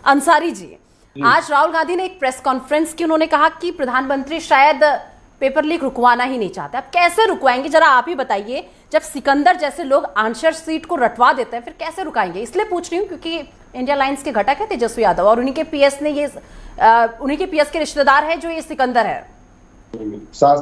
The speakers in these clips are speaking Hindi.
अंसारी जी, आज राहुल गांधी ने एक प्रेस कॉन्फ्रेंस की, उन्होंने कहा कि प्रधानमंत्री शायद पेपर लीक रुकवाना ही नहीं चाहते। अब कैसे रुकवाएंगे, जरा आप ही बताइए। जब सिकंदर जैसे लोग आंसर सीट को रटवा देते हैं, फिर कैसे रुकाएंगे? इसलिए पूछ रही हूँ क्योंकि इंडिया लाइंस के घटक है तेजस्वी यादव और उन्हीं के पीएस के रिश्तेदार है जो ये सिकंदर है।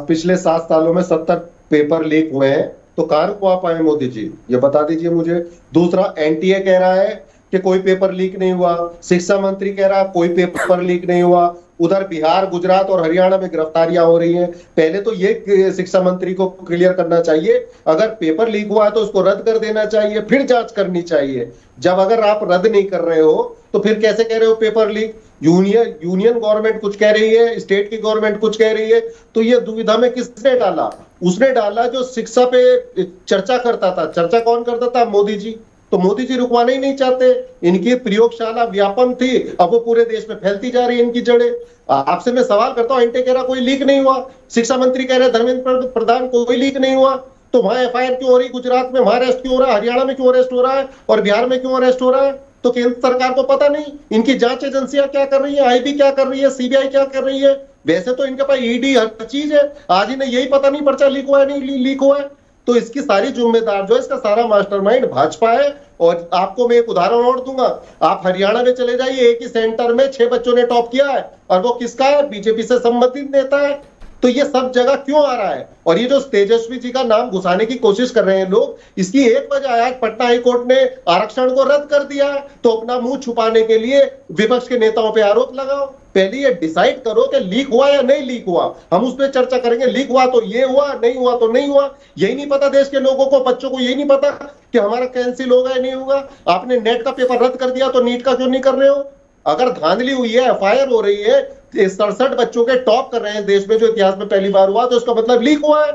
पिछले 7 सालों में 70 पेपर लीक हुए हैं, तो कहां रुकवा पाए मोदी जी, ये बता दीजिए मुझे। दूसरा, एनटीए कह रहा है कि कोई पेपर लीक नहीं हुआ, शिक्षा मंत्री कह रहा है कोई पेपर लीक नहीं हुआ, उधर बिहार, गुजरात और हरियाणा में गिरफ्तारियां हो रही हैं। पहले तो ये शिक्षा मंत्री को क्लियर करना चाहिए, अगर पेपर लीक हुआ है तो उसको रद्द कर देना चाहिए, फिर जांच करनी चाहिए। जब अगर आप रद्द नहीं कर रहे हो तो फिर कैसे कह रहे हो पेपर लीक? यूनियन गवर्नमेंट कुछ कह रही है, स्टेट की गवर्नमेंट कुछ कह रही है, तो ये दुविधा में किसने डाला? उसने डाला जो शिक्षा पे चर्चा करता था। चर्चा कौन करता था? मोदी जी। तो मोदी जी रुकवाना ही नहीं चाहते। इनकी प्रयोगशाला व्यापम थी, अब वो पूरे देश में फैलती जा रही है इनकी जड़ें। आपसे मैं सवाल करता हूं, एनटीए कह रहा कोई लीक नहीं हुआ, शिक्षा मंत्री कह रहे धर्मेंद्र प्रधान कोई लीक नहीं हुआ, तो वहां एफआईआर क्यों हो रही? गुजरात में वहां अरेस्ट क्यों हो रहा है, हरियाणा में क्यों अरेस्ट हो रहा है और बिहार में क्यों अरेस्ट हो रहा है? तो केंद्र सरकार को पता नहीं, इनकी जांच एजेंसियां क्या कर रही है, आईबी क्या कर रही है, सीबीआई क्या कर रही है? वैसे तो इनके पास ईडी हर चीज है, आज इन्हें यही पता नहीं पर्चा लीक हुआ है नहीं लीक हुआ है। तो इसकी सारी जिम्मेदार जो है, इसका सारा मास्टरमाइंड भाजपा है। और आपको मैं एक उदाहरण और दूंगा, आप हरियाणा में चले जाइए, एक ही सेंटर में 6 बच्चों ने टॉप किया है और वो किसका है? बीजेपी से संबंधित नेता है। तो ये सब जगह क्यों आ रहा है? और ये जो तेजस्वी जी का नाम घुसाने की कोशिश कर रहे हैं लोग, इसकी एक वजह है, आज पटना हाई कोर्ट ने आरक्षण को रद्द कर दिया है, तो अपना मुंह छुपाने के लिए विपक्ष के नेताओं पे आरोप लगाओ। पहले ये डिसाइड करो कि लीक हुआ या नहीं लीक हुआ, हम उस पर चर्चा करेंगे। लीक हुआ तो ये हुआ, नहीं हुआ तो नहीं हुआ। यही नहीं पता देश के लोगों को, बच्चों को यही नहीं पता कि हमारा कैंसिल होगा या नहीं होगा। आपने नेट का पेपर रद्द कर दिया, तो नीट का क्यों नहीं कर रहे हो? अगर धांधली हुई है, एफआईआर हो रही है, 67 बच्चों के टॉप कर रहे हैं देश में, जो इतिहास में पहली बार हुआ, तो इसका मतलब लीक हुआ है।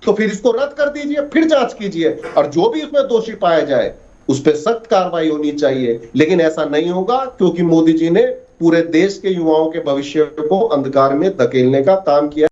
तो फिर इसको रद्द कर दीजिए, फिर जांच कीजिए और जो भी उसमें दोषी पाया जाए उस पर सख्त कार्रवाई होनी चाहिए। लेकिन ऐसा नहीं होगा क्योंकि मोदी जी ने पूरे देश के युवाओं के भविष्य को अंधकार में धकेलने का काम किया।